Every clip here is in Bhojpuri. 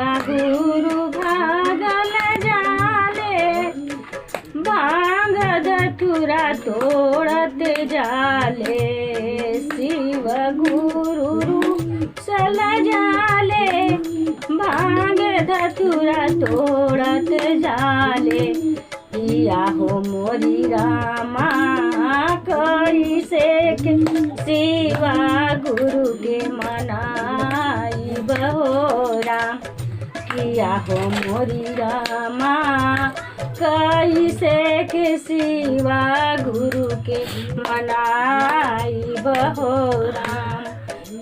शिवा गुरु भागल जाले, भांग धतूरा तोड़त जाले। शिव गुरु सल जाले, भांग धतूरा तोड़त जाले। किया हो मोरी रामा कैसे के शिवा गुरु के मनाई बहोरा। किया हो मोरी रामा कैसे के शिवा गुरु के मनाई बहोरा।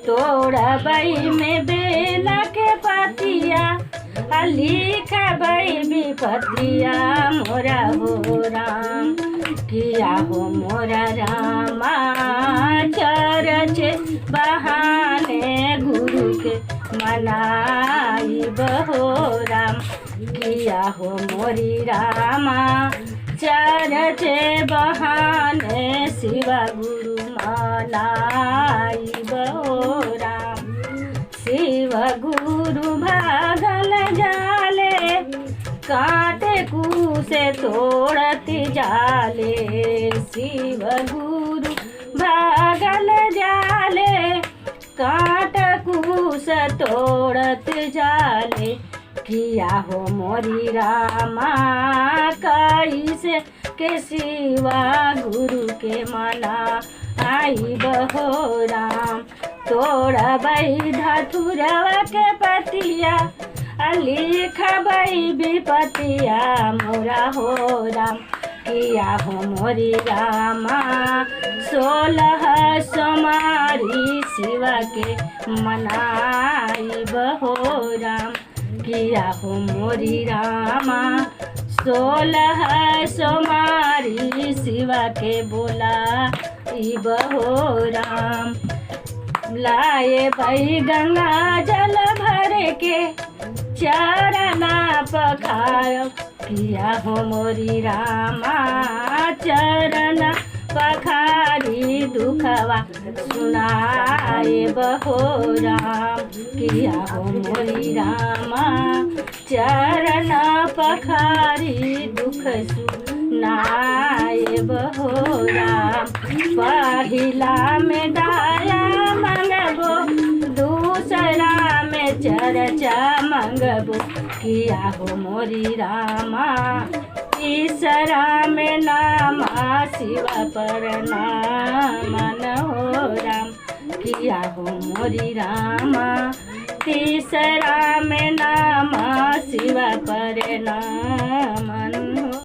तोड़बई में बेला के पतिया, लिखबई विपतिया मोरा हो राम। किया हो मोरा रामा चरच बहाने गुरु के मनाई बहोरा। किया हो मोरी रामा चरच बहाने शिवा गुरु मनाई बहोरा। शिव गुरु भागल जाले, कांटे कूसे तोड़त जाले। शिव गुरु भागल जाले, कांट कूस तोड़त जाले। किया हो मोरी रामा कैसे के शिवा गुरु के मनाई बहोरा। तोड़बई धतूरवा के पतिया, लिखबई विपतिया मोरा हो राम। किया हो मोरी रामा 16 सोमवारी शिवा के मनाई बहोरा। किया हो मोरी रामा 16 सोमवारी शिवा के बोलाई बहोरा। लाए भई गंगा जल भर के चरना पखार। किया हो मोरी रामा चरण पखारी दुखवा सुनाए बहोरा। किया हो मोरी रामा चरण पखारी दुख सुनाए बहोरा। पहिला में दाया मंगबो, दूसरा में चर्चा मंगबो। किया हो मोरी रामा तीसरा में नामा शिवा पर नामन हो राम। किया हो मोरी रामा तीसरा में नामा शिवा पर नाम।